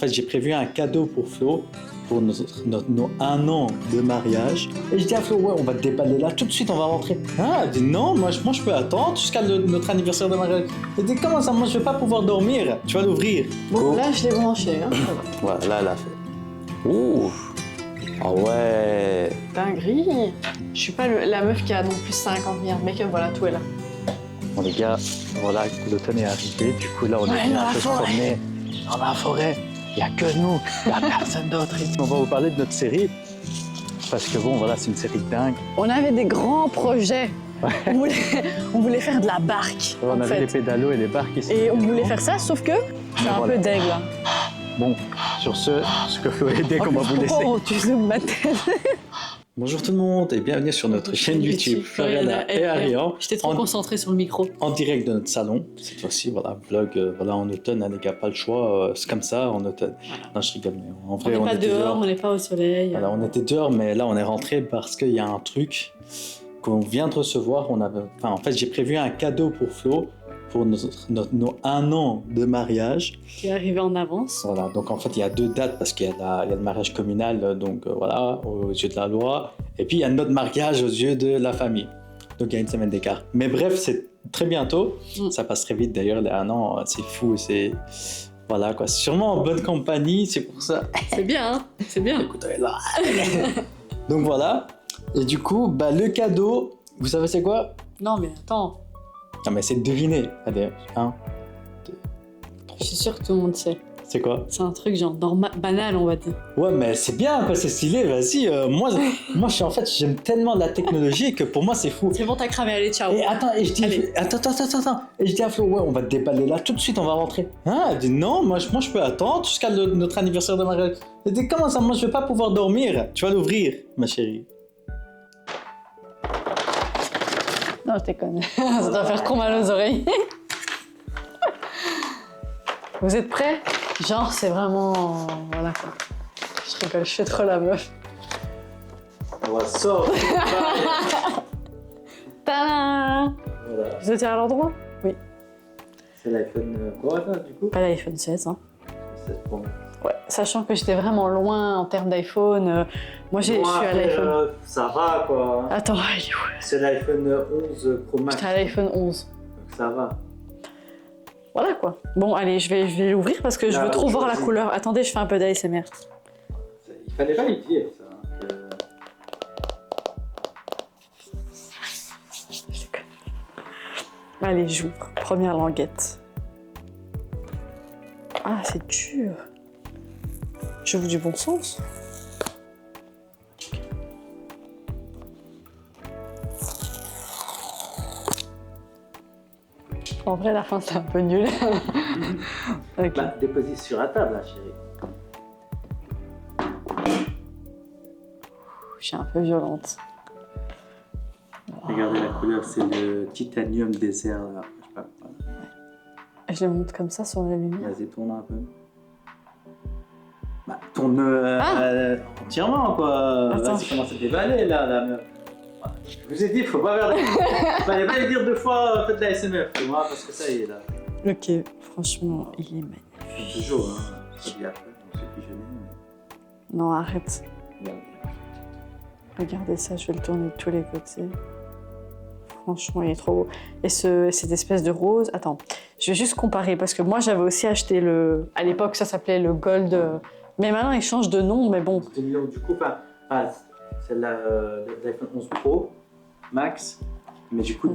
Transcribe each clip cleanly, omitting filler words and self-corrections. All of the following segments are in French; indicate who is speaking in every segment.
Speaker 1: En fait, j'ai prévu un cadeau pour Flo pour nos 1 an de mariage. Et je dis à Flo, ouais, on va te déballer là tout de suite, on va rentrer. Ah, elle dit non, moi je peux attendre jusqu'à notre anniversaire de mariage. Elle dit comment ça, moi je vais pas pouvoir dormir, tu vas l'ouvrir.
Speaker 2: Bon, là je l'ai branché, hein, ça va.
Speaker 1: Voilà, là elle a fait. Ouh. Ah ouais.
Speaker 2: Dinguerie. Je suis pas la meuf qui a non plus 50 milliards de make-up, voilà, tout est là.
Speaker 1: Bon les gars, voilà, l'automne est arrivé, du coup là on est venu un peu se promener dans la forêt. Il n'y a que nous, il n'y a personne d'autre ici. On va vous parler de notre série, parce que bon voilà, c'est une série dingue.
Speaker 2: On avait des grands projets. Ouais. On voulait faire de la barque.
Speaker 1: On avait les pédalos et les barques ici.
Speaker 2: Et on voulait faire ça, sauf que c'est un peu deg là.
Speaker 1: Bon, sur ce que Flo est deg, on va vous laisser.
Speaker 2: Oh, tu zoomes ma tête.
Speaker 1: Bonjour tout le monde et bienvenue sur notre chaîne YouTube Floriana et Arian.
Speaker 2: J'étais trop concentrée sur le micro.
Speaker 1: En direct de notre salon. Cette fois-ci, voilà, vlog voilà, en automne, hein, les gars, pas le choix, c'est comme ça en automne. Voilà. Non, je rigole, mais en vrai,
Speaker 2: on n'est pas dehors, on n'est pas au soleil.
Speaker 1: Voilà, on était dehors, mais là, on est rentré parce qu'il y a un truc qu'on vient de recevoir. En fait, j'ai prévu un cadeau pour Flo pour nos 1 an de mariage.
Speaker 2: Qui est arrivé en avance.
Speaker 1: Voilà, donc en fait, il y a 2 dates parce qu'il y a le mariage communal, donc voilà, aux yeux de la loi. Et puis, il y a notre mariage aux yeux de la famille. Donc, il y a une semaine d'écart. Mais bref, c'est très bientôt. Ça passe très vite d'ailleurs, les 1 an, c'est fou. C'est... Voilà quoi, sûrement en bonne compagnie, c'est pour ça.
Speaker 2: C'est bien, hein, c'est bien.
Speaker 1: Écoutez là. Donc voilà. Et du coup, bah, le cadeau, vous savez c'est quoi?
Speaker 2: Non, mais attends.
Speaker 1: Non, mais c'est de deviner. Allez, 1, 2, 3.
Speaker 2: Je suis sûre que tout le monde sait.
Speaker 1: C'est quoi?
Speaker 2: C'est un truc genre banal, on va dire.
Speaker 1: Ouais, mais c'est bien, quoi, c'est stylé, vas-y. Moi, j'aime tellement la technologie que pour moi, c'est fou.
Speaker 2: C'est bon, t'as cramé, allez, ciao.
Speaker 1: Et attends, et je dis, attends. Et je dis à Flo, ouais, on va te déballer là tout de suite, on va rentrer. Ah, elle dit non, moi je peux attendre jusqu'à notre anniversaire de mariage. Elle dit comment ça, moi je vais pas pouvoir dormir, tu vas l'ouvrir, ma chérie.
Speaker 2: Non, je déconne. Ça doit faire trop mal aux oreilles. Vous êtes prêts? Genre, c'est vraiment... Voilà quoi. Je rigole, je fais trop la meuf.
Speaker 1: On va sortir.
Speaker 2: Tadam!
Speaker 1: Voilà.
Speaker 2: Vous étiez à l'endroit? Oui.
Speaker 1: C'est l'iPhone... du coup?
Speaker 2: Pas l'iPhone 16, hein.
Speaker 1: 16 Pro.
Speaker 2: Ouais, sachant que j'étais vraiment loin en termes d'iPhone. Moi, je suis à l'iPhone.
Speaker 1: Ça va quoi.
Speaker 2: Attends, il est où?
Speaker 1: C'est l'iPhone 11 Pro Max.
Speaker 2: J'étais à l'iPhone 11.
Speaker 1: Donc ça va.
Speaker 2: Voilà quoi. Bon, allez, je vais l'ouvrir parce que je veux trop voir la couleur. Attendez, je fais un peu d'ASMR.
Speaker 1: Il fallait pas lui dire ça.
Speaker 2: Je déconne. Allez, j'ouvre. Première languette. Ah, c'est dur. J'ouvre du bon sens. En vrai, la fin, c'est un peu nul. Okay.
Speaker 1: Bah, déposez sur la table, là, chérie.
Speaker 2: Je suis un peu violente.
Speaker 1: Regardez la couleur, c'est le titanium désert, là. Je sais pas. Voilà.
Speaker 2: Ouais. Je le monte comme ça sur la lumière.
Speaker 1: Vas-y, tourne un peu. Bah, tourne entièrement, quoi. Vas-y, commence à déballer, là, la meuf. Je vous ai dit, il faut pas faire fallait pas lui dire 2 fois, faites de la SMR, moi, parce que ça y est, là.
Speaker 2: Ok, franchement, il est magnifique.
Speaker 1: Toujours, hein. Je dis après, on se fait pigeonner, mais...
Speaker 2: Non, arrête. Regardez ça, je vais le tourner de tous les côtés. Franchement, il est trop beau. Et cette espèce de rose... Attends, je vais juste comparer, parce que moi, j'avais aussi acheté le... À l'époque, ça s'appelait le Gold... Mais maintenant, il change de nom, mais bon.
Speaker 1: Du coup, c'est l'iPhone 11 Pro Max, mais du coup,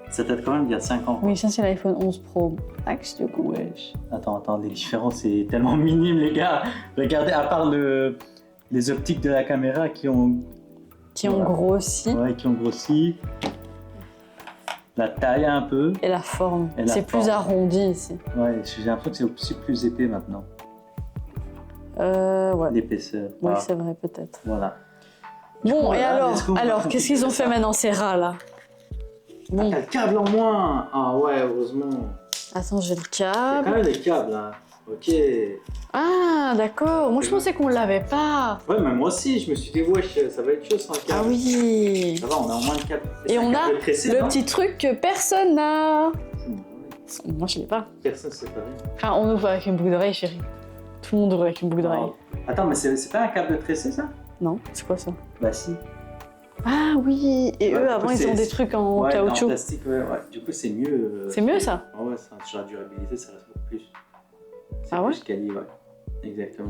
Speaker 1: ça date quand même il y a 5 ans.
Speaker 2: Oui, ça, c'est l'iPhone 11 Pro Max, du coup.
Speaker 1: Wesh. Attends, les différences, c'est tellement minime, les gars. Regardez, à part les optiques de la caméra qui ont
Speaker 2: grossi.
Speaker 1: Ouais, qui ont grossi. La taille un peu.
Speaker 2: Et la forme. C'est plus arrondi ici.
Speaker 1: Ouais, j'ai l'impression que c'est aussi plus épais maintenant.
Speaker 2: Ouais.
Speaker 1: L'épaisseur.
Speaker 2: Oui,
Speaker 1: voilà.
Speaker 2: c'est vrai, peut-être.
Speaker 1: Voilà.
Speaker 2: Bon, coup, et alors qu'est-ce qu'ils ont fait maintenant, ces rats, là?
Speaker 1: Bon. T'as le câble en moins. Ah ouais, heureusement.
Speaker 2: Attends, j'ai le câble.
Speaker 1: Il y a quand même les câbles, là. Ok.
Speaker 2: Ah, d'accord. Moi, je pensais qu'on l'avait pas.
Speaker 1: Ouais, mais moi aussi, je me suis dit, wesh, ça va être chaud sans le câble.
Speaker 2: Ah oui.
Speaker 1: Ça va, on a au moins le câble.
Speaker 2: Et on a le petit truc que personne n'a. Moi, je l'ai pas.
Speaker 1: Personne ne sait pas.
Speaker 2: Enfin, on ouvre avec une boucle d'oreille, chérie. Tout le monde aurait avec une boucle d'oreille.
Speaker 1: Wow. Attends, mais c'est pas un câble tressé ça?
Speaker 2: Non, c'est quoi ça?
Speaker 1: Bah si.
Speaker 2: Ah oui, et
Speaker 1: Ouais,
Speaker 2: eux
Speaker 1: du
Speaker 2: avant
Speaker 1: coup,
Speaker 2: ils ont
Speaker 1: c'est-
Speaker 2: des trucs en
Speaker 1: Ouais, en
Speaker 2: caoutchouc.
Speaker 1: plastique, ouais. Du coup, c'est mieux.
Speaker 2: C'est mieux ça?
Speaker 1: Ouais, sur la durabilité, ça reste beaucoup plus. C'est
Speaker 2: Ah ouais?
Speaker 1: plus quali, ouais. Exactement.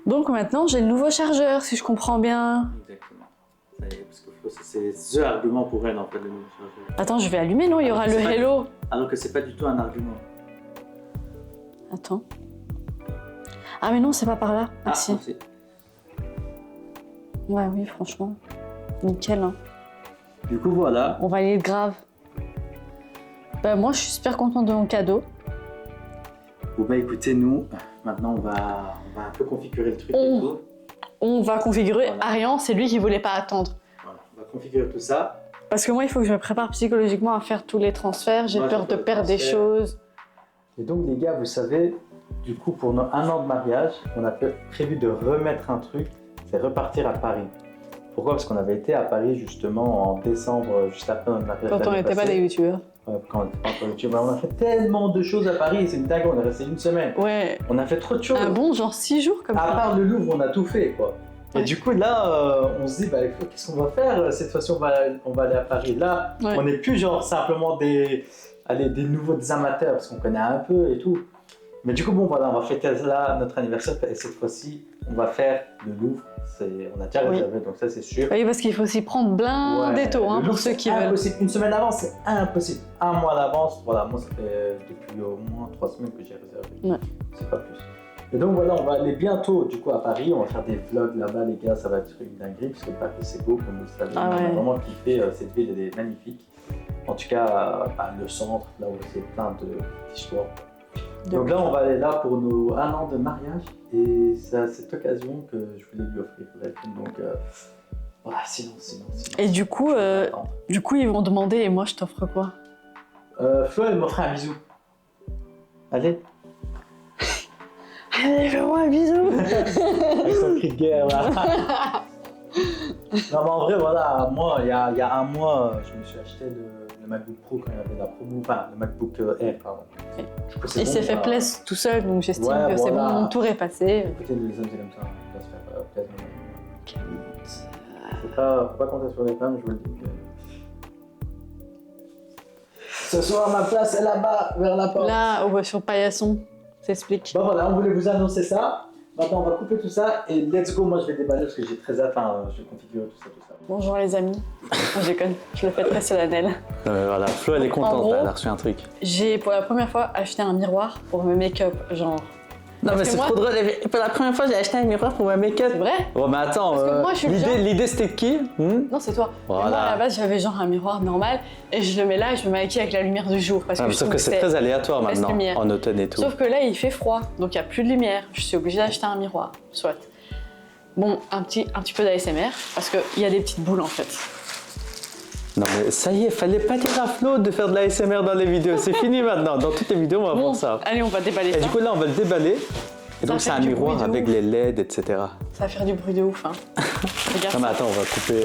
Speaker 2: Donc maintenant j'ai le nouveau chargeur si je comprends bien.
Speaker 1: Exactement. Ça y est, parce que c'est the argument pour elle en fait, le nouveau chargeur.
Speaker 2: Attends, je vais allumer, non? Il y aura le
Speaker 1: C'est pas-
Speaker 2: Hello.
Speaker 1: Alors que c'est pas du tout un argument.
Speaker 2: Attends. Ah mais non, c'est pas par là. Ah si.
Speaker 1: c'est-
Speaker 2: Ouais, oui, franchement. Nickel, hein.
Speaker 1: Du coup, voilà.
Speaker 2: On va aller être grave. Bah moi je suis super contente de mon cadeau.
Speaker 1: Bon, bah écoutez, nous, maintenant, on va un peu configurer le truc et
Speaker 2: On-
Speaker 1: tout.
Speaker 2: On va configurer.
Speaker 1: Voilà.
Speaker 2: Arian, c'est lui qui voulait pas attendre.
Speaker 1: Voilà, on va configurer tout ça.
Speaker 2: Parce que moi, il faut que je me prépare psychologiquement à faire tous les transferts. J'ai
Speaker 1: Ouais,
Speaker 2: peur
Speaker 1: je
Speaker 2: de
Speaker 1: peux
Speaker 2: perdre des
Speaker 1: transférer.
Speaker 2: choses.
Speaker 1: Et donc, les gars, vous savez, du coup, pour nos 1 an de mariage, on a prévu de remettre un truc, c'est repartir à Paris. Pourquoi? Parce qu'on avait été à Paris justement en décembre, juste après notre mariage.
Speaker 2: Quand on
Speaker 1: l'année
Speaker 2: n'était pas
Speaker 1: passée.
Speaker 2: des youtubeurs.
Speaker 1: Ouais, quand on était pas encore youtubeur. Mais on a fait tellement de choses à Paris, c'est une dingue, on est resté une semaine.
Speaker 2: Ouais.
Speaker 1: On a fait trop de choses.
Speaker 2: Un bon genre 6 jours comme
Speaker 1: À
Speaker 2: ça.
Speaker 1: part le Louvre, on a tout fait, quoi. Et
Speaker 2: Ouais.
Speaker 1: du coup, là, on se dit, bah, qu'est-ce qu'on va faire? Cette fois-ci, on va aller à Paris. Là,
Speaker 2: Ouais.
Speaker 1: on n'est plus genre simplement des nouveaux des amateurs, parce qu'on connaît un peu et tout. Mais du coup, bon, voilà, on va fêter là notre anniversaire, et cette fois-ci, on va faire le Louvre. On a déjà
Speaker 2: Oui.
Speaker 1: réservé, donc ça, c'est sûr.
Speaker 2: Oui, parce qu'il faut s'y prendre blindé tôt, hein,
Speaker 1: Le
Speaker 2: pour
Speaker 1: Louvre,
Speaker 2: ceux
Speaker 1: c'est
Speaker 2: qui veulent.
Speaker 1: impossible. Une semaine avant, c'est impossible. Un mois d'avance, voilà, moi, ça fait depuis au moins 3 semaines que j'ai réservé.
Speaker 2: Ouais.
Speaker 1: C'est pas plus. Et donc voilà, on va aller bientôt du coup à Paris, on va faire des vlogs là-bas les gars, ça va être une dinguerie parce que Paris c'est beau comme vous le savez,
Speaker 2: Ah
Speaker 1: on a
Speaker 2: ouais.
Speaker 1: vraiment kiffé, cette ville elle est magnifique. En tout cas, le centre, là où c'est plein d'histoires. Donc là on va aller là pour nos 1 an de mariage et c'est à cette occasion que je voulais lui offrir Elton. Donc voilà, sinon.
Speaker 2: Et du coup, ils vont demander et moi je t'offre quoi?
Speaker 1: Flo elle m'offrait un bisou. Allez.
Speaker 2: Allez, fais-moi un bisou.
Speaker 1: Avec son cri de guerre là. Non mais en vrai voilà, moi il y a un mois je me suis acheté le MacBook Pro quand il y avait la promo, enfin le MacBook Air pardon.
Speaker 2: Oui.
Speaker 1: Du coup, c'est
Speaker 2: Il
Speaker 1: bon,
Speaker 2: s'est fait plaisir tout seul, donc j'estime
Speaker 1: Ouais,
Speaker 2: que c'est
Speaker 1: voilà.
Speaker 2: bon, mon tour est passé.
Speaker 1: Écoutez les hommes c'est comme ça, on doit se faire plaisir. Faut pas compter sur les femmes, je vous le dis. Ce soir ma place est là-bas, vers la porte.
Speaker 2: Là, sur Paillasson, s'explique.
Speaker 1: Bon voilà, on voulait vous annoncer ça. Maintenant on va couper tout ça et let's go, moi je vais déballer parce que j'ai très hâte, je vais configurer tout ça.
Speaker 2: Bonjour les amis. Non, je déconne, je le fais très solennel.
Speaker 1: Voilà, Flo elle est contente,
Speaker 2: En gros,
Speaker 1: elle a reçu un truc.
Speaker 2: J'ai pour la première fois acheté un miroir pour me make-up, genre.
Speaker 3: Non, mais
Speaker 2: que
Speaker 3: c'est
Speaker 2: moi-
Speaker 3: trop drôle. Pour la première fois, j'ai acheté un miroir pour ma make-up.
Speaker 2: C'est vrai?
Speaker 3: Oh, mais attends,
Speaker 2: Parce que moi, je suis le genre-
Speaker 3: l'idée c'était de qui
Speaker 2: Non, c'est toi.
Speaker 3: Voilà.
Speaker 2: Et moi, à la base, j'avais genre un miroir normal et je le mets là et je me maquille avec la lumière du jour. Parce que je
Speaker 3: Sauf
Speaker 2: trouve
Speaker 3: que c'est très aléatoire
Speaker 2: baisse
Speaker 3: maintenant,
Speaker 2: lumière.
Speaker 3: en automne et tout.
Speaker 2: Sauf que là, il fait froid, donc il n'y a plus de lumière. Je suis obligée d'acheter un miroir, soit. Bon, un petit peu d'ASMR, parce qu'il y a des petites boules en fait.
Speaker 3: Non, mais ça y est, fallait pas dire à Flo de faire de la SMR dans les vidéos. C'est fini maintenant. Dans toutes les vidéos, on va
Speaker 2: Bon,
Speaker 3: faire ça.
Speaker 2: allez, on va déballer
Speaker 3: Et
Speaker 2: ça.
Speaker 3: du coup, là, on va le déballer. Et
Speaker 2: Ça
Speaker 3: donc, c'est
Speaker 2: fait
Speaker 3: un
Speaker 2: du
Speaker 3: miroir
Speaker 2: bruit de
Speaker 3: avec
Speaker 2: ouf.
Speaker 3: les LED, etc.
Speaker 2: Ça va faire du bruit de ouf, hein. Regarde
Speaker 3: Non, mais
Speaker 2: ça.
Speaker 3: attends, on va couper.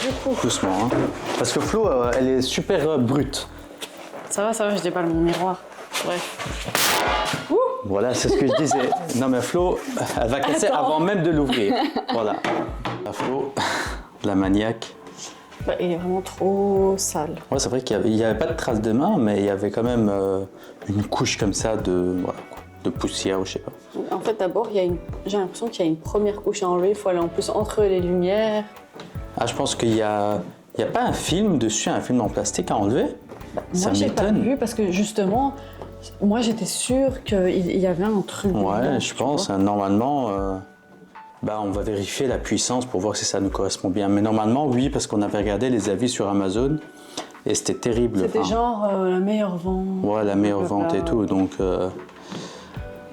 Speaker 2: Du coup,
Speaker 3: Doucement, hein. Parce que Flo, elle est super brute.
Speaker 2: ça va, je déballe mon miroir. Bref.
Speaker 3: Voilà, c'est ce que je disais. Non, mais Flo, elle va casser
Speaker 2: Attends.
Speaker 3: avant même de l'ouvrir. Voilà. La Flo, la maniaque.
Speaker 2: Bah, il est vraiment trop sale.
Speaker 3: Ouais, c'est vrai qu'il n'y avait pas de traces de main, mais il y avait quand même une couche comme ça de, voilà, quoi, de poussière ou je sais pas.
Speaker 2: En fait, d'abord, j'ai l'impression qu'il y a une première couche à enlever. Il faut aller en plus entre les lumières.
Speaker 3: Ah, je pense qu'il y a pas un film dessus, un film en plastique à enlever. Ça
Speaker 2: Moi, j'ai pas
Speaker 3: m'étonne.
Speaker 2: vu parce que justement, moi, j'étais sûre qu'il y avait un truc.
Speaker 3: Ouais,
Speaker 2: dedans,
Speaker 3: je
Speaker 2: tu
Speaker 3: pense.
Speaker 2: vois.
Speaker 3: Normalement, on va vérifier la puissance pour voir si ça nous correspond bien. Mais normalement, oui, parce qu'on avait regardé les avis sur Amazon et c'était terrible.
Speaker 2: C'était
Speaker 3: Enfin,
Speaker 2: genre la meilleure vente.
Speaker 3: ouais, la meilleure vente et tout. Donc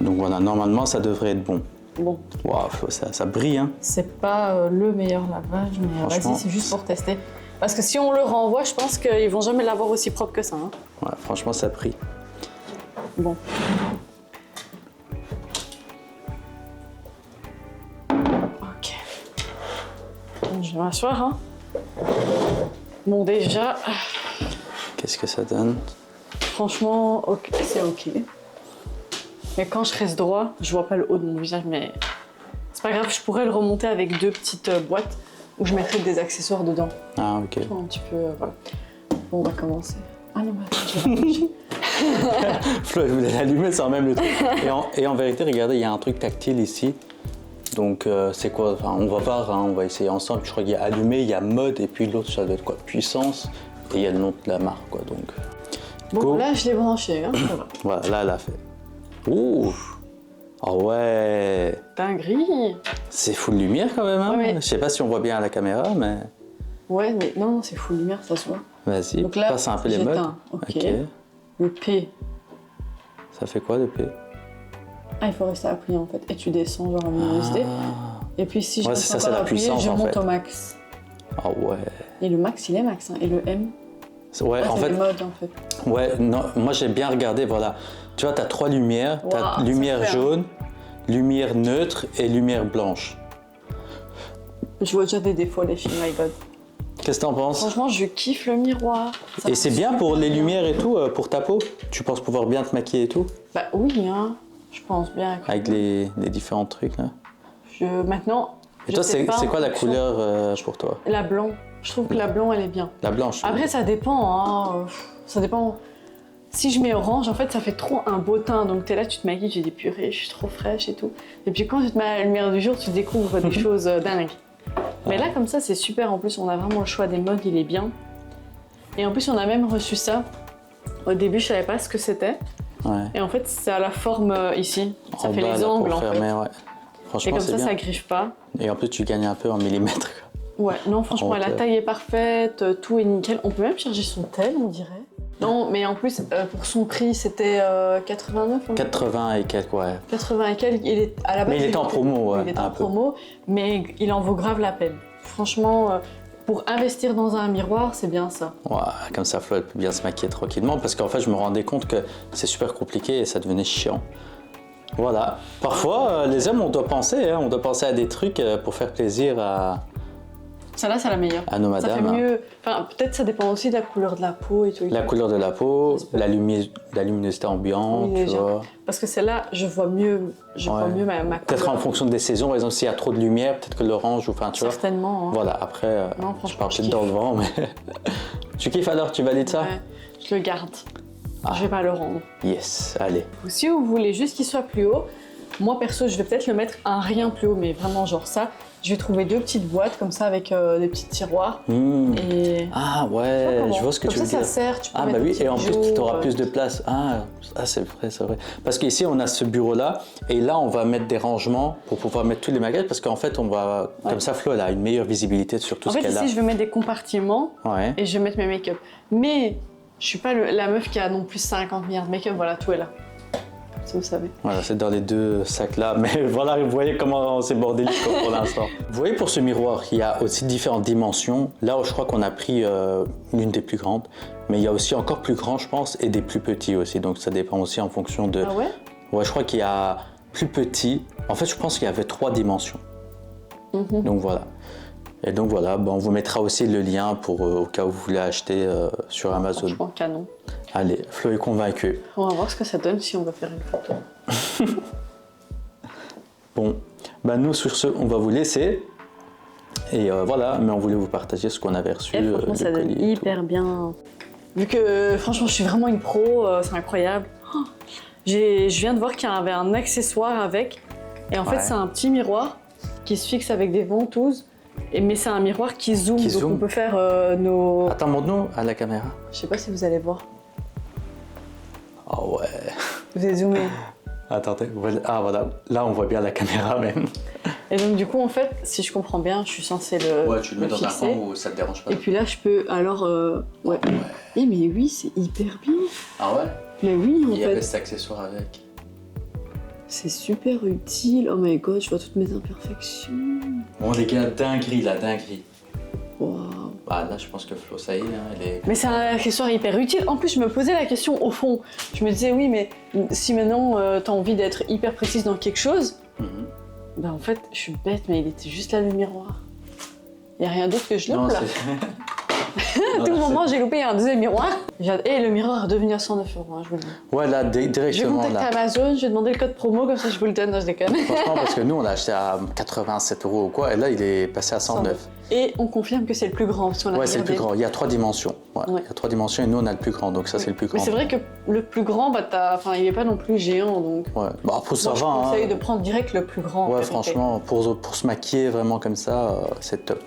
Speaker 3: voilà, normalement, ça devrait être bon.
Speaker 2: Bon,
Speaker 3: Waouh, ça brille, hein.
Speaker 2: c'est pas le meilleur lavage, mais
Speaker 3: Franchement,
Speaker 2: vas-y, c'est juste pour tester. Parce que si on le renvoie, je pense qu'ils vont jamais l'avoir aussi propre que ça. Hein.
Speaker 3: Ouais, franchement, ça brille.
Speaker 2: Bon. je vais m'asseoir. Hein. Bon, déjà,
Speaker 3: Qu'est-ce que ça donne?
Speaker 2: franchement, c'est ok. Mais quand je reste droit, je vois pas le haut de mon visage, mais c'est pas grave, je pourrais le remonter avec 2 petites boîtes où je mettrais des accessoires dedans.
Speaker 3: Ah, ok.
Speaker 2: Un petit peu, voilà. Bon, on va commencer. Ah non, mais attends, je vais rapprocher.
Speaker 3: Flo, je voulais l'allumer sans même le truc. Et en vérité, regardez, il y a un truc tactile ici. Donc, c'est quoi? Enfin, on va voir, hein, on va essayer ensemble. Je crois qu'il y a allumé, il y a mode, et puis l'autre, ça doit être quoi? Puissance. Et il y a le nom de la marque, quoi. Donc,
Speaker 2: Bon,
Speaker 3: go.
Speaker 2: là, je l'ai branché, hein, ça va.
Speaker 3: Voilà, là, elle a fait. Ouh! Ah ouais!
Speaker 2: Dinguerie!
Speaker 3: C'est full lumière quand même, hein?
Speaker 2: Ouais.
Speaker 3: Je sais pas si on voit bien à la caméra, mais
Speaker 2: Ouais, mais non, c'est full lumière, ça se voit.
Speaker 3: vas-y,
Speaker 2: Donc là,
Speaker 3: passe un peu les modes.
Speaker 2: j'éteins, ok. Le P.
Speaker 3: Ça fait quoi le P?
Speaker 2: Ah, il faut rester appuyé en fait. Et tu descends genre en luminosité. Et puis si je
Speaker 3: Ouais,
Speaker 2: reste
Speaker 3: c'est ça,
Speaker 2: encore
Speaker 3: c'est la
Speaker 2: appuyé,
Speaker 3: puissance,
Speaker 2: je
Speaker 3: en
Speaker 2: monte
Speaker 3: fait.
Speaker 2: au max.
Speaker 3: Ah ouais.
Speaker 2: Et le max, il est max. Hein. Et le M,
Speaker 3: Ouais, en
Speaker 2: c'est
Speaker 3: fait,
Speaker 2: les modes en fait.
Speaker 3: ouais, non, moi j'ai bien regardé, voilà. Tu vois, t'as 3 lumières. T'as
Speaker 2: Waouh, ça
Speaker 3: lumière
Speaker 2: fait, hein.
Speaker 3: jaune, lumière neutre et lumière blanche.
Speaker 2: Je vois déjà des défauts, les filles, my god.
Speaker 3: Qu'est-ce que t'en penses?
Speaker 2: Franchement, je kiffe le miroir. Ça
Speaker 3: Et
Speaker 2: fait
Speaker 3: c'est bien pour
Speaker 2: super
Speaker 3: les
Speaker 2: bien.
Speaker 3: lumières et tout, pour ta peau? Tu penses pouvoir bien te maquiller et tout?
Speaker 2: Bah oui, hein. Je pense bien. que-
Speaker 3: Avec les différents trucs là.
Speaker 2: Maintenant.
Speaker 3: Et
Speaker 2: je
Speaker 3: toi,
Speaker 2: sais
Speaker 3: c'est
Speaker 2: pas en
Speaker 3: quoi la
Speaker 2: fonction-
Speaker 3: couleur pour toi?
Speaker 2: La blanc. Je trouve que la blanc, elle est bien.
Speaker 3: La blanche?
Speaker 2: Après, ça dépend. Hein. Ça dépend. Si je mets orange, en fait, ça fait trop un beau teint. Donc, t'es là, tu te maquilles, tu dis purée, je suis trop fraîche et tout. Et puis, quand tu te mets à la lumière du jour, tu découvres des choses dingues. Mais là, comme ça, c'est super. En plus, on a vraiment le choix des modes, il est bien. Et en plus, on a même reçu ça. Au début, je savais pas ce que c'était.
Speaker 3: Ouais.
Speaker 2: Et en fait, c'est à la forme ici. Ça
Speaker 3: En
Speaker 2: fait
Speaker 3: bas,
Speaker 2: les
Speaker 3: là, pour
Speaker 2: angles, en
Speaker 3: fermer,
Speaker 2: fait.
Speaker 3: ouais.
Speaker 2: Et
Speaker 3: Franchement,
Speaker 2: comme
Speaker 3: c'est
Speaker 2: ça,
Speaker 3: bien.
Speaker 2: ça griffe pas.
Speaker 3: Et en plus, tu gagnes un peu en millimètres. quoi.
Speaker 2: Ouais, non, franchement, la
Speaker 3: hauteur.
Speaker 2: taille est parfaite, tout est nickel. On peut même charger son tel, on dirait. Non, mais en plus, pour son prix, c'était 89. on dit
Speaker 3: 80 et quelques, ouais.
Speaker 2: 80 et quelques. Il est, à la base,
Speaker 3: Mais il était en promo, ouais,
Speaker 2: Il est
Speaker 3: un
Speaker 2: en
Speaker 3: peu.
Speaker 2: promo, mais il en vaut grave la peine. Franchement, pour investir dans un miroir, c'est bien ça.
Speaker 3: Ouais, comme ça, Flo, elle peut bien se maquiller tranquillement. Parce qu'en fait, je me rendais compte que c'est super compliqué et ça devenait chiant. Voilà. Parfois, les hommes, on doit penser. Hein, on doit penser à des trucs pour faire plaisir à
Speaker 2: Celle-là, c'est la meilleure.
Speaker 3: nos
Speaker 2: Ça fait
Speaker 3: madames. hein.
Speaker 2: mieux. Enfin, peut-être ça dépend aussi de la couleur de la peau et tout.
Speaker 3: La couleur de la peau,
Speaker 2: J'espère.
Speaker 3: la luminosité ambiante,
Speaker 2: Oui,
Speaker 3: tu
Speaker 2: déjà.
Speaker 3: vois.
Speaker 2: Parce que celle-là, je vois mieux, vois
Speaker 3: Ouais.
Speaker 2: mieux ma
Speaker 3: Peut-être
Speaker 2: couleur.
Speaker 3: en fonction des saisons, par exemple, s'il y a trop de lumière, peut-être que l'orange, ou enfin, tu vois.
Speaker 2: Certainement. Hein.
Speaker 3: Voilà, après,
Speaker 2: Non,
Speaker 3: je
Speaker 2: franchement,
Speaker 3: pars
Speaker 2: je
Speaker 3: peut-être
Speaker 2: kiffe.
Speaker 3: dans le vent, mais. Tu kiffes alors, tu valides ça?
Speaker 2: Ouais, je le garde.
Speaker 3: Ah.
Speaker 2: Je vais pas le rendre.
Speaker 3: Yes, allez.
Speaker 2: Si vous voulez juste qu'il soit plus haut, moi perso, je vais peut-être le mettre un rien plus haut, mais vraiment genre ça. Je vais trouver 2 petites boîtes comme ça avec des petits tiroirs.
Speaker 3: Mmh.
Speaker 2: Et
Speaker 3: Ah
Speaker 2: Tu vois
Speaker 3: ouais,
Speaker 2: comment
Speaker 3: je vois ce que
Speaker 2: comme
Speaker 3: tu veux
Speaker 2: ça,
Speaker 3: dire.
Speaker 2: ça sert. Tu peux
Speaker 3: Ah
Speaker 2: mettre
Speaker 3: bah
Speaker 2: des
Speaker 3: oui,
Speaker 2: petits
Speaker 3: et en plus
Speaker 2: bijoux,
Speaker 3: tu auras plus de place. Ah, c'est vrai, c'est vrai. Parce qu'ici on a ce bureau-là, et là on va mettre des rangements pour pouvoir mettre tous les magasin, parce qu'en fait on va,
Speaker 2: Ouais.
Speaker 3: comme ça Flo elle a une meilleure visibilité sur tout
Speaker 2: En
Speaker 3: ce
Speaker 2: fait,
Speaker 3: qu'elle a.
Speaker 2: ici, je vais mettre des compartiments
Speaker 3: Ouais.
Speaker 2: et je vais mettre mes make-up. Mais je suis pas la meuf qui a non plus 50 milliards de make-up. Voilà, tout est là. Si vous savez.
Speaker 3: Voilà, c'est dans les 2 sacs-là, mais voilà, vous voyez comment c'est bordélique quoi, pour l'instant. Vous voyez pour ce miroir, il y a aussi différentes dimensions. Là, je crois qu'on a pris l'une des plus grandes, mais il y a aussi encore plus grand, je pense, et des plus petits aussi. Donc ça dépend aussi en fonction de.
Speaker 2: Ah ouais?
Speaker 3: Ouais, je crois qu'il y a plus petit. En fait, je pense qu'il y avait 3 dimensions.
Speaker 2: Mhm.
Speaker 3: Donc voilà. Et donc voilà, on vous mettra aussi le lien pour au cas où vous voulez acheter sur Amazon.
Speaker 2: Franchement, canon.
Speaker 3: Allez, Flo est convaincu.
Speaker 2: On va voir ce que ça donne si on va faire une photo.
Speaker 3: Bon, nous sur ce, on va vous laisser. Et voilà, mais on voulait vous partager ce qu'on avait reçu.
Speaker 2: Et franchement,
Speaker 3: le
Speaker 2: ça donne
Speaker 3: colis et tout.
Speaker 2: hyper bien. Vu que, franchement, je suis vraiment une pro, c'est incroyable. Oh, je viens de voir qu'il y avait un accessoire avec. Et en fait,
Speaker 3: Ouais.
Speaker 2: c'est un petit miroir qui se fixe avec des ventouses. Mais c'est un miroir qui zoome,
Speaker 3: Qui
Speaker 2: donc
Speaker 3: zoome.
Speaker 2: on peut faire nos...
Speaker 3: Attends, montre-nous à la caméra.
Speaker 2: Je sais pas si vous allez voir.
Speaker 3: Ah ouais.
Speaker 2: Vous êtes zoomé.
Speaker 3: Attendez, ah voilà, là on voit bien la caméra même.
Speaker 2: Et donc du coup, en fait, si je comprends bien, je suis censée le fixer.
Speaker 3: où ça te dérange pas.
Speaker 2: Et puis là, je peux alors... ouais. Eh mais oui, c'est hyper bien.
Speaker 3: Ah ouais.
Speaker 2: Mais oui, en fait.
Speaker 3: cet accessoire avec.
Speaker 2: C'est super utile. Oh my god, je vois toutes mes imperfections.
Speaker 3: Bon les gars, dinguerie la dinguerie.
Speaker 2: Waouh.
Speaker 3: Bah là je pense que Flo, ça y est, hein, elle est...
Speaker 2: Mais c'est un accessoire hyper utile. En plus, je me posais la question au fond. Je me disais, oui, mais si maintenant t'as envie d'être hyper précise dans quelque chose,
Speaker 3: Mhm.
Speaker 2: bah en fait, je suis bête, mais il était juste là le miroir. Il n'y a rien d'autre que je loupe
Speaker 3: Non,
Speaker 2: là. À tout moment, j'ai loupé un deuxième miroir. Et le miroir est redevenu à 109 €, hein, je vous le dis.
Speaker 3: Ouais, là,
Speaker 2: Je vais
Speaker 3: directement
Speaker 2: contacter
Speaker 3: là.
Speaker 2: Amazon, je vais demander le code promo, comme ça je vous le donne, non, je déconne.
Speaker 3: Franchement, parce que nous, on l'a acheté à 87 € ou quoi, et là, il est passé à 109.
Speaker 2: Et on confirme que c'est le plus grand, parce qu'on a
Speaker 3: Ouais, c'est le
Speaker 2: regardé.
Speaker 3: plus grand. Il y a 3 dimensions. Ouais.
Speaker 2: Ouais.
Speaker 3: Il y a 3 dimensions, et nous, on a le plus grand, donc ça, c'est le plus grand.
Speaker 2: Mais c'est vrai que le plus grand, bah, il n'est pas non plus géant, donc...
Speaker 3: Ouais. Bah, après, ça
Speaker 2: Moi, je
Speaker 3: va.
Speaker 2: conseille
Speaker 3: Hein.
Speaker 2: de prendre direct le plus grand. en
Speaker 3: Ouais,
Speaker 2: vérité.
Speaker 3: franchement, pour se maquiller vraiment comme ça, c'est top.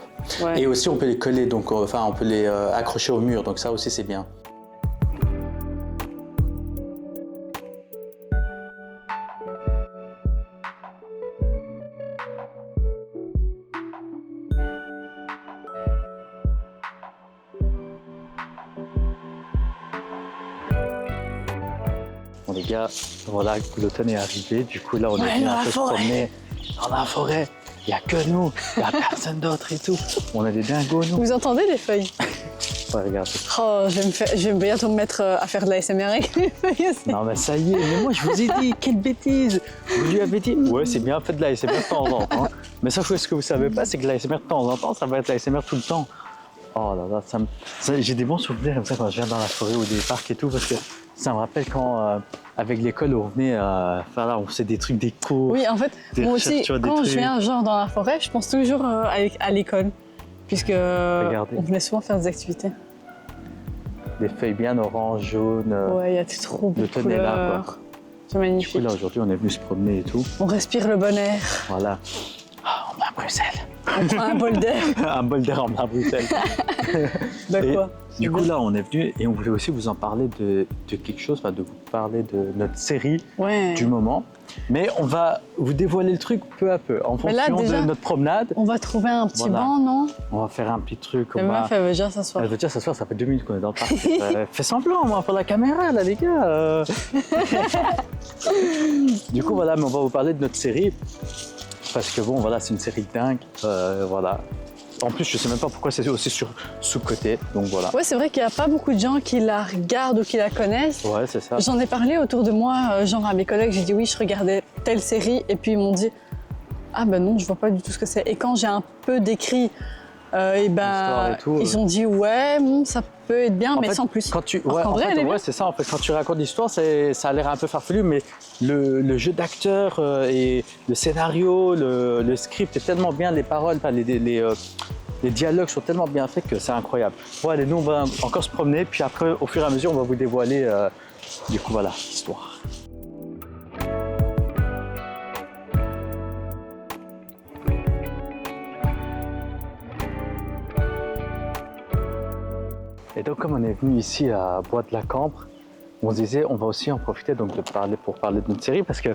Speaker 2: Ouais.
Speaker 3: Et aussi, on peut les coller, donc, enfin, on peut les accrocher au mur, donc ça aussi, c'est bien. Bon les gars, voilà, l'automne est arrivé, du coup là on
Speaker 2: Ouais,
Speaker 3: est venu
Speaker 2: dans
Speaker 3: un
Speaker 2: la
Speaker 3: peu se
Speaker 2: forêt.
Speaker 3: promener dans la forêt. Il n'y a que nous, il n'y a personne d'autre et tout. On a des dingos nous.
Speaker 2: Vous entendez les feuilles?
Speaker 3: Ouais, regardez.
Speaker 2: Oh, je vais bientôt me mettre à faire de la SMR avec les feuilles aussi.
Speaker 3: Non mais ça y est, mais moi je vous ai dit, quelle bêtise. Vous lui avez dit, ouais c'est bien fait de la ASMR de temps en temps. Mais sauf que ce que vous savez pas, c'est que la ASMR de temps en temps, ça va être la ASMR tout le temps. Oh là là, j'ai des bons souvenirs comme ça quand je viens dans la forêt ou des parcs et tout, parce que ça me rappelle quand, avec l'école, on venait faire là, on faisait des trucs, des cours.
Speaker 2: Oui, en fait,
Speaker 3: Des
Speaker 2: moi aussi,
Speaker 3: recherches sur des
Speaker 2: quand je
Speaker 3: trucs.
Speaker 2: viens genre dans la forêt, je pense toujours à l'école. Puisque
Speaker 3: Regardez.
Speaker 2: on venait souvent faire des activités.
Speaker 3: Des feuilles bien orange, jaune.
Speaker 2: Ouais, il y a trop de
Speaker 3: l'automne est là,
Speaker 2: couleurs.
Speaker 3: quoi.
Speaker 2: C'est
Speaker 3: Du
Speaker 2: magnifique.
Speaker 3: coup là aujourd'hui on est venu se promener et tout.
Speaker 2: On respire le bon air.
Speaker 3: Voilà. Ah, on va à Bruxelles.
Speaker 2: On prend un bol d'air.
Speaker 3: Un bol d'air en bas à Bruxelles.
Speaker 2: De
Speaker 3: Et
Speaker 2: quoi?
Speaker 3: Du coup là on est venu et on voulait aussi vous en parler de quelque chose, enfin de vous parler de notre série
Speaker 2: Ouais.
Speaker 3: du moment. Mais on va vous dévoiler le truc peu à peu, en
Speaker 2: Mais là,
Speaker 3: fonction
Speaker 2: déjà-
Speaker 3: de notre promenade.
Speaker 2: On va trouver un petit
Speaker 3: Voilà.
Speaker 2: banc, non?
Speaker 3: On va faire un petit truc.
Speaker 2: La
Speaker 3: On va...
Speaker 2: meuf, elle veut déjà s'asseoir.
Speaker 3: Elle veut dire s'asseoir, ça fait 2 minutes qu'on est dans le parc. Fais semblant, moi, pour la caméra, là, les gars. Du coup, voilà, mais on va vous parler de notre série. Parce que bon, voilà, c'est une série de dingue. Voilà. En plus, je sais même pas pourquoi c'est aussi sous-côté. Donc voilà.
Speaker 2: Ouais, c'est vrai qu'il n'y a pas beaucoup de gens qui la regardent ou qui la connaissent.
Speaker 3: Ouais, c'est ça.
Speaker 2: J'en ai parlé autour de moi, genre à mes collègues, j'ai dit oui, je regardais telle série, et puis ils m'ont dit ah ben non, je vois pas du tout ce que c'est. Et quand j'ai un peu décrit, et
Speaker 3: L'histoire et tout,
Speaker 2: ils ont dit ouais, ça peut être bien,
Speaker 3: En
Speaker 2: mais
Speaker 3: fait,
Speaker 2: sans plus.
Speaker 3: Quand tu,
Speaker 2: Alors
Speaker 3: ouais,
Speaker 2: qu'en
Speaker 3: en
Speaker 2: vrai,
Speaker 3: fait,
Speaker 2: elle est
Speaker 3: ouais,
Speaker 2: bien.
Speaker 3: c'est ça. En fait, quand tu racontes l'histoire, ça a l'air un peu farfelu, mais le jeu d'acteur et le scénario, le script est tellement bien, les paroles, enfin, les dialogues sont tellement bien faits que c'est incroyable. Bon, allez, nous on va encore se promener, puis après, au fur et à mesure, on va vous dévoiler, du coup, voilà, l'histoire. Et donc, comme on est venu ici à Bois de la Cambre, on se disait, on va aussi en profiter donc pour parler de notre série, parce que,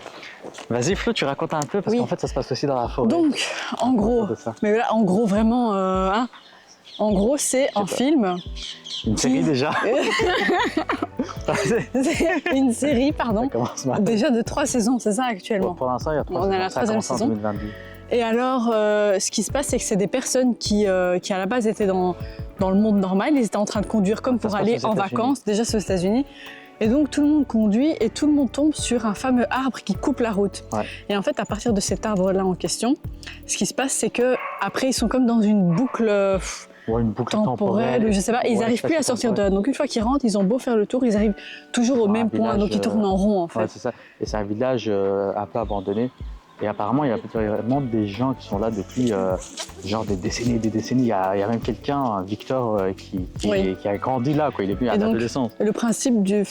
Speaker 3: vas-y Flo, tu racontes un peu, parce
Speaker 2: Oui.
Speaker 3: qu'en fait, ça se passe aussi dans la forêt.
Speaker 2: Donc, en gros,
Speaker 3: de ça.
Speaker 2: mais là, en gros, vraiment, hein, en gros, c'est un
Speaker 3: pas.
Speaker 2: film.
Speaker 3: Une série déjà.
Speaker 2: C'est une série, pardon.
Speaker 3: Ça commence mal.
Speaker 2: Déjà de 3 saisons, c'est ça
Speaker 3: Bon,
Speaker 2: actuellement.
Speaker 3: pour l'instant, il y a 3
Speaker 2: On a
Speaker 3: saisons.
Speaker 2: la
Speaker 3: Ça a
Speaker 2: 3e
Speaker 3: commencé en
Speaker 2: saison.
Speaker 3: 2022.
Speaker 2: Et alors, ce qui se passe, c'est que c'est des personnes qui à la base étaient dans le monde normal. Ils étaient en train de conduire comme
Speaker 3: Ça
Speaker 2: pour
Speaker 3: se passe
Speaker 2: aller
Speaker 3: aux
Speaker 2: en
Speaker 3: États-Unis.
Speaker 2: vacances, déjà aux États-Unis. Et donc, tout le monde conduit et tout le monde tombe sur un fameux arbre qui coupe la route.
Speaker 3: Ouais.
Speaker 2: Et en fait, à partir de cet arbre-là en question, ce qui se passe, c'est que après ils sont comme dans une boucle
Speaker 3: Ouais, une boucle
Speaker 2: temporelle, ou je sais pas, et ils
Speaker 3: Ouais,
Speaker 2: n'arrivent plus à sortir de là. Donc, une fois qu'ils rentrent, ils ont beau faire le tour, ils arrivent toujours au
Speaker 3: Ah,
Speaker 2: même
Speaker 3: un
Speaker 2: point.
Speaker 3: village,
Speaker 2: Donc, ils tournent en rond, en fait.
Speaker 3: Ouais, c'est ça. Et c'est un village un peu abandonné. Et apparemment, il y a vraiment des gens qui sont là depuis genre des décennies et des décennies. Il y a même quelqu'un, Victor, qui
Speaker 2: Oui.
Speaker 3: a grandi là, quoi. Il est venu à
Speaker 2: Et donc,
Speaker 3: l'adolescence.
Speaker 2: Le principe de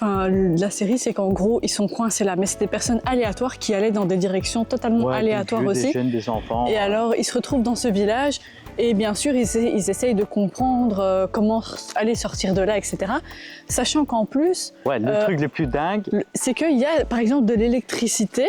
Speaker 2: la série, c'est qu'en gros, ils sont coincés là. Mais c'est des personnes aléatoires qui allaient dans des directions totalement
Speaker 3: Ouais,
Speaker 2: aléatoires
Speaker 3: des vieux,
Speaker 2: aussi.
Speaker 3: Des jeunes, des enfants.
Speaker 2: Et alors, ils se retrouvent dans ce village. Et bien sûr, ils essayent de comprendre comment aller sortir de là, etc. Sachant qu'en plus,
Speaker 3: Ouais, le truc le plus dingue.
Speaker 2: c'est qu'il y a par exemple de l'électricité,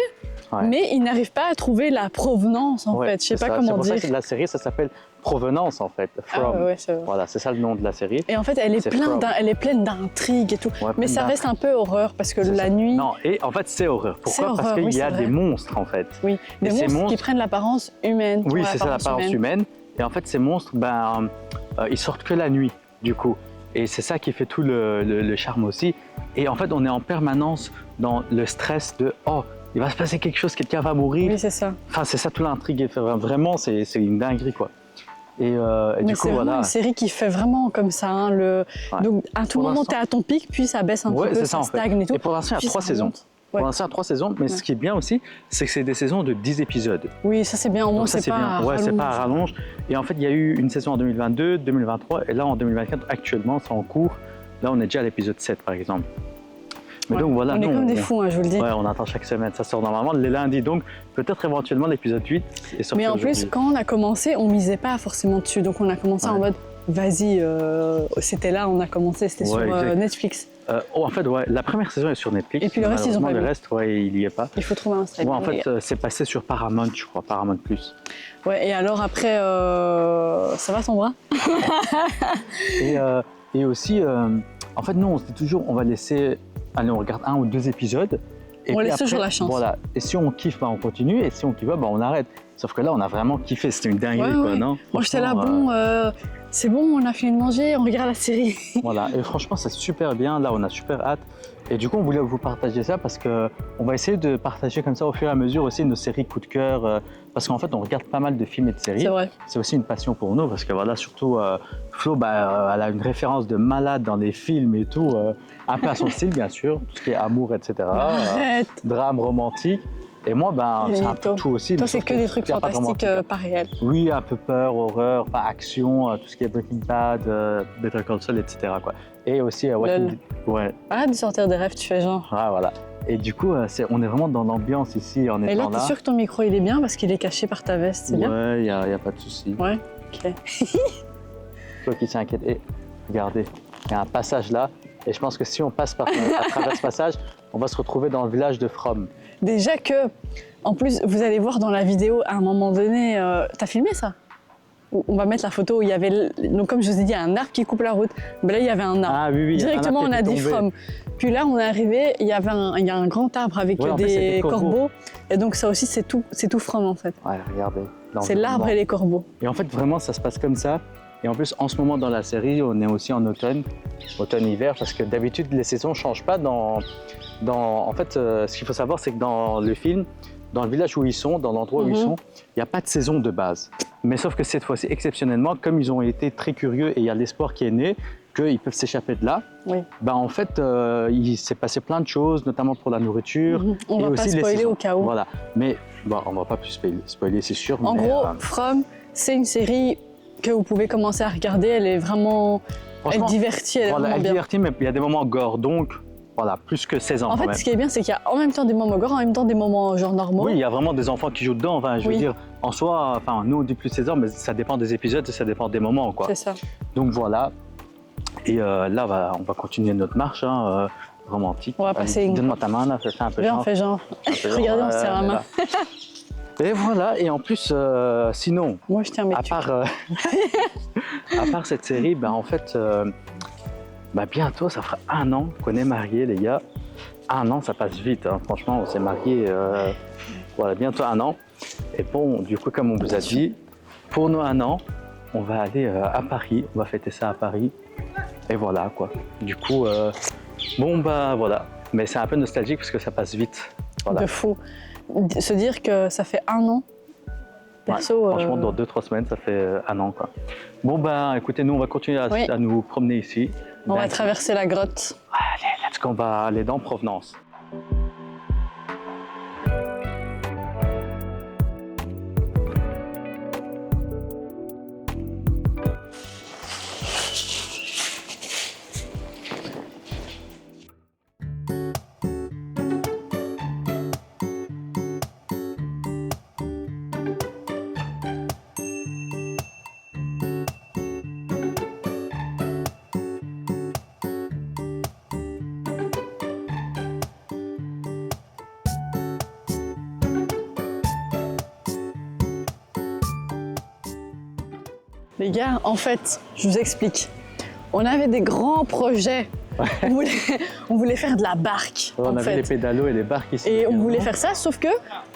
Speaker 3: Ouais.
Speaker 2: mais ils n'arrivent pas à trouver la provenance en
Speaker 3: Ouais,
Speaker 2: fait. Je sais
Speaker 3: c'est
Speaker 2: pas
Speaker 3: ça.
Speaker 2: comment
Speaker 3: C'est pour
Speaker 2: dire.
Speaker 3: ça que la série, ça s'appelle Provenance, en fait.
Speaker 2: Ah
Speaker 3: From.
Speaker 2: ouais, c'est vrai.
Speaker 3: Voilà, c'est ça le nom de la série.
Speaker 2: Et en fait, elle est,
Speaker 3: C'est From.
Speaker 2: elle est pleine d'intrigues et tout.
Speaker 3: Ouais,
Speaker 2: Mais
Speaker 3: plein
Speaker 2: ça reste un peu horreur parce que
Speaker 3: C'est
Speaker 2: la
Speaker 3: ça.
Speaker 2: nuit,
Speaker 3: Non, et en fait, c'est horreur.
Speaker 2: C'est
Speaker 3: Pourquoi? Parce
Speaker 2: horreur,
Speaker 3: qu'il
Speaker 2: oui,
Speaker 3: y a
Speaker 2: c'est
Speaker 3: des
Speaker 2: vrai.
Speaker 3: monstres, en fait.
Speaker 2: oui, des
Speaker 3: Et ces
Speaker 2: monstres qui
Speaker 3: monstres-
Speaker 2: prennent l'apparence humaine.
Speaker 3: Oui,
Speaker 2: Ouais,
Speaker 3: c'est ça, l'apparence humaine. Et en fait, ces monstres, ils sortent que la nuit, du coup. Et c'est ça qui fait tout le charme aussi. Et en fait, on est en permanence dans le stress de « Oh, il va se passer quelque chose, quelqu'un va mourir.
Speaker 2: Oui, c'est ça.
Speaker 3: Enfin, c'est ça tout l'intrigue. Vraiment, c'est une dinguerie, quoi. Et
Speaker 2: Mais
Speaker 3: du
Speaker 2: c'est
Speaker 3: coup,
Speaker 2: vraiment
Speaker 3: voilà.
Speaker 2: une série qui fait vraiment comme ça. Hein, Donc à tout
Speaker 3: Pour
Speaker 2: moment,
Speaker 3: l'instant-
Speaker 2: tu es à ton pic, puis ça baisse un
Speaker 3: Ouais,
Speaker 2: petit peu,
Speaker 3: c'est ça,
Speaker 2: ça
Speaker 3: en fait.
Speaker 2: stagne et tout.
Speaker 3: Et pour l'instant, il y
Speaker 2: puis
Speaker 3: a 3
Speaker 2: ça
Speaker 3: saisons.
Speaker 2: remonte. Ouais.
Speaker 3: Pour l'instant, il y a 3 saisons, mais
Speaker 2: Ouais.
Speaker 3: ce qui est bien aussi, c'est que c'est des saisons de 10 épisodes.
Speaker 2: Oui, ça c'est bien. Au moins,
Speaker 3: Donc ça,
Speaker 2: c'est pas à
Speaker 3: Ouais, c'est pas à
Speaker 2: rallonge.
Speaker 3: rallonge. Et en fait, il y a eu une saison en 2022, 2023, et là, en 2024, actuellement, c'est en cours. Là, on est déjà à l'épisode 7, par exemple. Mais
Speaker 2: Ouais.
Speaker 3: donc voilà,
Speaker 2: On est
Speaker 3: nous,
Speaker 2: comme des fous, hein, je vous le dis.
Speaker 3: Ouais, on attend chaque semaine. Ça sort normalement les lundis, donc peut-être éventuellement l'épisode 8 est sorti
Speaker 2: Mais en plus,
Speaker 3: aujourd'hui.
Speaker 2: quand on a commencé, on misait pas forcément dessus. Donc on a commencé en
Speaker 3: Ouais.
Speaker 2: mode, vas-y, c'était là, on a commencé, c'était
Speaker 3: Ouais,
Speaker 2: sur
Speaker 3: exact.
Speaker 2: Netflix.
Speaker 3: En fait, ouais, la première saison est sur Netflix.
Speaker 2: Et puis le reste, ils ont
Speaker 3: Malheureusement,
Speaker 2: pas
Speaker 3: le
Speaker 2: mis.
Speaker 3: reste, ouais, il y est pas.
Speaker 2: Il faut trouver un stream.
Speaker 3: Ouais, en fait, c'est passé sur Paramount, je crois, Paramount Plus.
Speaker 2: Ouais, et alors après, ça va son bras?
Speaker 3: Et aussi, en fait, nous, on se dit toujours, on va laisser, allez, on regarde 1 ou 2 épisodes. Et
Speaker 2: On
Speaker 3: puis
Speaker 2: laisse
Speaker 3: après,
Speaker 2: toujours la chance.
Speaker 3: Voilà. Et si on kiffe, bah, on continue. Et si on kiffe pas, bah, on arrête. Sauf que là, on a vraiment kiffé. C'était une dinguerie,
Speaker 2: Ouais,
Speaker 3: quoi,
Speaker 2: ouais.
Speaker 3: non?
Speaker 2: Moi j'étais là,
Speaker 3: Franchement,
Speaker 2: bon, c'est bon, on a fini de manger, on regarde la série.
Speaker 3: Voilà, et franchement, c'est super bien. Là, on a super hâte. Et du coup, on voulait vous partager ça parce qu'on va essayer de partager comme ça au fur et à mesure aussi nos séries coup de cœur. Parce qu'en fait, on regarde pas mal de films et de séries.
Speaker 2: C'est vrai.
Speaker 3: C'est aussi une passion pour nous parce que voilà, surtout Flo, elle a une référence de malade dans les films et tout. Un peu à son style, bien sûr. Tout ce qui est amour, etc.
Speaker 2: Arrête.
Speaker 3: Drame romantique. Et moi,
Speaker 2: Et
Speaker 3: c'est un peu
Speaker 2: toi
Speaker 3: tout aussi.
Speaker 2: Toi,
Speaker 3: mais
Speaker 2: c'est
Speaker 3: sauf
Speaker 2: que des trucs
Speaker 3: il y a pas de
Speaker 2: fantastiques,
Speaker 3: romantique.
Speaker 2: pas réels.
Speaker 3: Oui, un peu peur, horreur, pas action, tout ce qui est Breaking Bad, Better Call Saul, etc. quoi. Et aussi Walking Dead. Ouais,
Speaker 2: Arrête de sortir des rêves, tu fais genre.
Speaker 3: voilà. Et du coup, on est vraiment dans l'ambiance ici en
Speaker 2: Et là,
Speaker 3: étant
Speaker 2: t'es
Speaker 3: là.
Speaker 2: sûr que ton micro il est bien parce qu'il est caché par ta veste, c'est bien?
Speaker 3: Ouais, il n'y a pas de souci.
Speaker 2: Ouais, ok.
Speaker 3: Toi qui s'inquiète. Et regardez, il y a un passage là. Et je pense que si on passe à travers ce passage, on va se retrouver dans le village de From.
Speaker 2: Déjà que, en plus, vous allez voir dans la vidéo, à un moment donné, t'as filmé ça? On va mettre la photo où il y avait, donc comme je vous ai dit, un arbre qui coupe la route. Mais là, il y avait un arbre.
Speaker 3: Ah oui, oui. il y a un
Speaker 2: Directement,
Speaker 3: arbre
Speaker 2: on
Speaker 3: qui
Speaker 2: a
Speaker 3: était
Speaker 2: dit
Speaker 3: tombé.
Speaker 2: From. Puis là, on est arrivé, il y a un grand arbre avec
Speaker 3: Ouais, en fait, c'est
Speaker 2: des
Speaker 3: des corbeaux.
Speaker 2: corbeaux. Et donc ça aussi, c'est tout From en fait.
Speaker 3: Ouais, regardez.
Speaker 2: C'est l'arbre et les corbeaux.
Speaker 3: Et en fait, vraiment, ça se passe comme ça. Et en plus, en ce moment dans la série, on est aussi en automne-hiver, parce que d'habitude, les saisons ne changent pas. En fait, ce qu'il faut savoir, c'est que dans le film, dans le village où ils sont, dans l'endroit où ils sont, il n'y a pas de saison de base. Mais sauf que cette fois-ci, exceptionnellement, comme ils ont été très curieux et il y a l'espoir qui est né, qu'ils peuvent s'échapper de là,
Speaker 2: Oui.
Speaker 3: bah en fait, il s'est passé plein de choses, notamment pour la nourriture.
Speaker 2: On
Speaker 3: et
Speaker 2: va pas
Speaker 3: aussi les
Speaker 2: spoiler
Speaker 3: saisons.
Speaker 2: au cas où.
Speaker 3: Voilà. Mais bon, on ne va pas plus spoiler, c'est sûr.
Speaker 2: En
Speaker 3: mais,
Speaker 2: gros, From, c'est une série que vous pouvez commencer à regarder. Elle est vraiment, elle
Speaker 3: franchement,
Speaker 2: divertit, elle est
Speaker 3: voilà,
Speaker 2: vraiment
Speaker 3: elle
Speaker 2: bien.
Speaker 3: divertit, mais il y a des moments gore, donc voilà, plus que 16 ans
Speaker 2: En
Speaker 3: quand
Speaker 2: fait,
Speaker 3: même.
Speaker 2: ce qui est bien, c'est qu'il y a en même temps des moments gore, en même temps des moments genre normaux.
Speaker 3: Oui, il y a vraiment des enfants qui jouent dedans. Enfin, je veux
Speaker 2: Oui.
Speaker 3: dire, en soi, enfin, nous on dit plus de 16 ans, mais ça dépend des épisodes et ça dépend des moments, quoi.
Speaker 2: C'est ça.
Speaker 3: Donc voilà. Et là, on va continuer notre marche romantique.
Speaker 2: On va
Speaker 3: Allez,
Speaker 2: passer une-
Speaker 3: Donne-moi ta main, là, fais un peu
Speaker 2: Viens, on
Speaker 3: genre.
Speaker 2: fait genre.
Speaker 3: Un peu genre,
Speaker 2: Regardez, on se serre la
Speaker 3: mais
Speaker 2: main.
Speaker 3: là. Et voilà. Et en plus, sinon,
Speaker 2: Moi, je tiens mes
Speaker 3: à
Speaker 2: tucs.
Speaker 3: part, à part cette série, bah, en fait, bientôt, ça fera 1 an qu'on est mariés, les gars. 1 an, ça passe vite. Hein. Franchement, on s'est mariés, voilà, bientôt 1 an. Et bon, du coup, comme on vous a dit, pour nos 1 an, on va aller à Paris. On va fêter ça à Paris. Et voilà, quoi. Du coup, voilà. Mais c'est un peu nostalgique parce que ça passe vite. Voilà.
Speaker 2: De fou. Se dire que ça fait 1 an. Perso,
Speaker 3: Ouais, franchement, dans 2-3 semaines, ça fait 1 an, quoi. Bon, écoutez, nous, on va continuer
Speaker 2: Oui.
Speaker 3: à nous promener ici.
Speaker 2: on va traverser la grotte.
Speaker 3: Allez, let's go, on va aller dans Provenance.
Speaker 2: Les gars, en fait, je vous explique. On avait des grands projets. On voulait faire de la barque,
Speaker 3: On
Speaker 2: en
Speaker 3: avait
Speaker 2: fait.
Speaker 3: les pédalos et les barques ici.
Speaker 2: Et on
Speaker 3: également.
Speaker 2: voulait faire ça, sauf que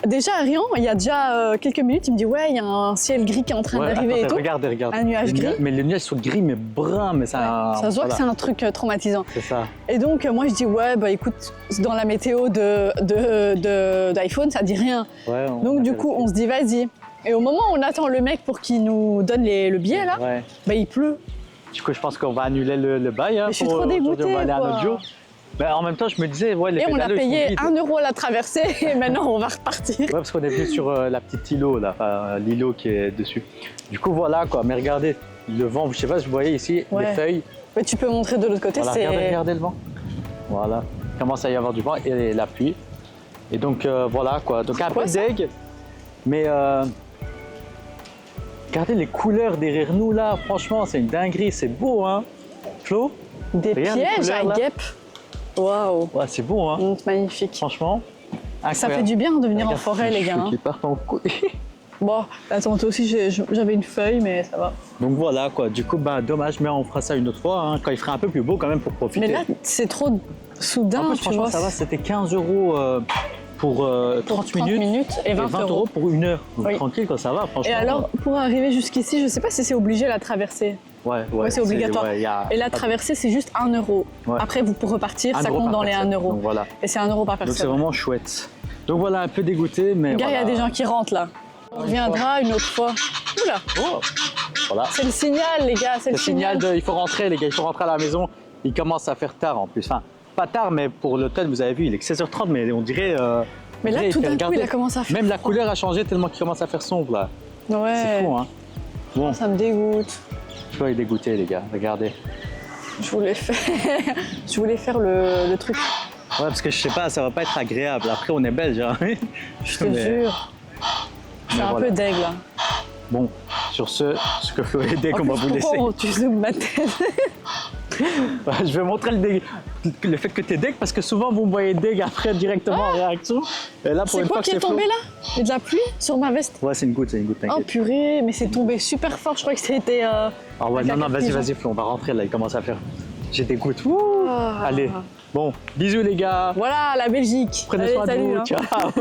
Speaker 2: déjà, Arian, il y a déjà quelques minutes, il me dit ouais, il y a un ciel gris qui est en train
Speaker 3: Ouais,
Speaker 2: d'arriver et
Speaker 3: attends,
Speaker 2: tout.
Speaker 3: regardez.
Speaker 2: Un nuage
Speaker 3: Les
Speaker 2: gris.
Speaker 3: Mais les nuages sont gris, mais bruns, mais ça.
Speaker 2: Ça se voit que
Speaker 3: voilà.
Speaker 2: c'est un truc traumatisant.
Speaker 3: C'est ça.
Speaker 2: Et donc, moi, je dis ouais, écoute, dans la météo d'iPhone, ça dit rien.
Speaker 3: Ouais,
Speaker 2: Donc, du coup, on se dit vas-y. Et au moment où on attend le mec pour qu'il nous donne le billet, là,
Speaker 3: Ouais.
Speaker 2: bah il pleut.
Speaker 3: Du coup, je pense qu'on va annuler le bail. Hein,
Speaker 2: Mais je suis
Speaker 3: pour
Speaker 2: trop
Speaker 3: aujourd'hui,
Speaker 2: dégoûtée,
Speaker 3: on va aller à
Speaker 2: quoi.
Speaker 3: un autre jour. Mais en même temps, je me disais, ouais, les
Speaker 2: Et on a
Speaker 3: pédalos, ils sont
Speaker 2: payé
Speaker 3: vides.
Speaker 2: 1 euro la traversée et maintenant on va repartir.
Speaker 3: Ouais, parce qu'on est venu sur la petite îlot, là, enfin, l'îlot qui est dessus. Du coup, voilà quoi. Mais regardez, le vent, je sais pas si vous voyez ici,
Speaker 2: Ouais.
Speaker 3: les feuilles.
Speaker 2: Mais tu peux montrer de l'autre côté,
Speaker 3: Voilà,
Speaker 2: c'est.
Speaker 3: regardez le vent. Voilà, il commence à y avoir du vent et la pluie. Et donc voilà quoi. Donc un peu
Speaker 2: quoi, ça
Speaker 3: deg, mais regardez les couleurs derrière nous là. Franchement, c'est une dinguerie, c'est beau hein. Flo,
Speaker 2: Des
Speaker 3: regarde les
Speaker 2: pièges
Speaker 3: couleurs,
Speaker 2: à
Speaker 3: là.
Speaker 2: guêpes. Waouh,
Speaker 3: ouais, c'est beau hein.
Speaker 2: magnifique.
Speaker 3: Franchement,
Speaker 2: Ça fait
Speaker 3: incroyable.
Speaker 2: du bien de venir en
Speaker 3: Regarde,
Speaker 2: forêt, les gars.
Speaker 3: cheveux
Speaker 2: hein.
Speaker 3: qui partent en couille.
Speaker 2: Bon, attends, toi aussi j'avais une feuille, mais ça va.
Speaker 3: Donc voilà quoi. Du coup, bah dommage, mais on fera ça une autre fois hein, quand il fera un peu plus beau quand même pour profiter.
Speaker 2: Mais là, c'est trop soudain,
Speaker 3: en plus,
Speaker 2: tu
Speaker 3: franchement,
Speaker 2: vois.
Speaker 3: ça va. C'était 15 € pour 30 minutes.
Speaker 2: et 20 euros.
Speaker 3: pour une heure. Donc
Speaker 2: Oui.
Speaker 3: tranquille quoi, ça va franchement.
Speaker 2: Et alors, pour arriver jusqu'ici, je sais pas si c'est obligé la traversée.
Speaker 3: Ouais,
Speaker 2: c'est obligatoire.
Speaker 3: ouais,
Speaker 2: Et la traversée, c'est juste 1 euro.
Speaker 3: Ouais.
Speaker 2: Après, vous pour repartir,
Speaker 3: 1
Speaker 2: ça
Speaker 3: euro
Speaker 2: compte
Speaker 3: par
Speaker 2: dans les 1
Speaker 3: personne.
Speaker 2: euro.
Speaker 3: Donc voilà.
Speaker 2: Et c'est 1 euro par
Speaker 3: Donc c'est
Speaker 2: personne.
Speaker 3: vraiment chouette. Donc voilà, un peu dégoûté, mais
Speaker 2: Regarde, il y a
Speaker 3: voilà.
Speaker 2: des gens qui rentrent là. On reviendra une autre fois. Oula,
Speaker 3: Oh, voilà.
Speaker 2: c'est le signal, les gars, c'est
Speaker 3: C'est
Speaker 2: le
Speaker 3: le signal
Speaker 2: signal.
Speaker 3: il faut rentrer les gars, il faut rentrer à la maison. Il commence à faire tard en plus. Enfin, pas tard, mais pour l'hôtel, vous avez vu, il est que 16h30, mais on dirait...
Speaker 2: Mais là,
Speaker 3: on dirait,
Speaker 2: tout
Speaker 3: il fait-
Speaker 2: d'un coup, il
Speaker 3: regardez,
Speaker 2: a commencé à faire
Speaker 3: Même la
Speaker 2: froid.
Speaker 3: couleur a changé tellement qu'il commence à faire sombre là.
Speaker 2: Ouais,
Speaker 3: C'est fou, hein. Bon,
Speaker 2: ça me dégoûte.
Speaker 3: je suis dégoûté les gars, regardez.
Speaker 2: Je voulais faire le truc,
Speaker 3: Ouais, parce que je sais pas, ça va pas être agréable. Après, on est belge, hein.
Speaker 2: je te jure. Je suis un
Speaker 3: voilà.
Speaker 2: peu deg là.
Speaker 3: Bon, sur ce que Flo et Deg,
Speaker 2: En
Speaker 3: on va
Speaker 2: plus,
Speaker 3: vous laisser.
Speaker 2: pourquoi tu zoomes ma tête?
Speaker 3: Je vais montrer le fait que t'es deg parce que souvent vous me voyez deg après directement en réaction. Et là, pour
Speaker 2: C'est
Speaker 3: une
Speaker 2: quoi
Speaker 3: fois
Speaker 2: qui
Speaker 3: que
Speaker 2: est
Speaker 3: c'est
Speaker 2: tombé
Speaker 3: Flo-
Speaker 2: là? Il y a de la pluie sur ma veste?
Speaker 3: Ouais, c'est une goutte,
Speaker 2: Oh
Speaker 3: t'inquiète.
Speaker 2: purée, mais c'est tombé super fort. Je crois que c'était.
Speaker 3: Ah ouais,
Speaker 2: avec
Speaker 3: non,
Speaker 2: la
Speaker 3: vas-y,
Speaker 2: pigeon.
Speaker 3: Flo, on va rentrer là, il commence à faire. J'ai des gouttes. Wouh.
Speaker 2: Ah.
Speaker 3: Allez, bon, bisous les gars.
Speaker 2: Voilà, la Belgique.
Speaker 3: Prenez
Speaker 2: Allez,
Speaker 3: soin de
Speaker 2: salut,
Speaker 3: vous.
Speaker 2: hein.
Speaker 3: Ciao.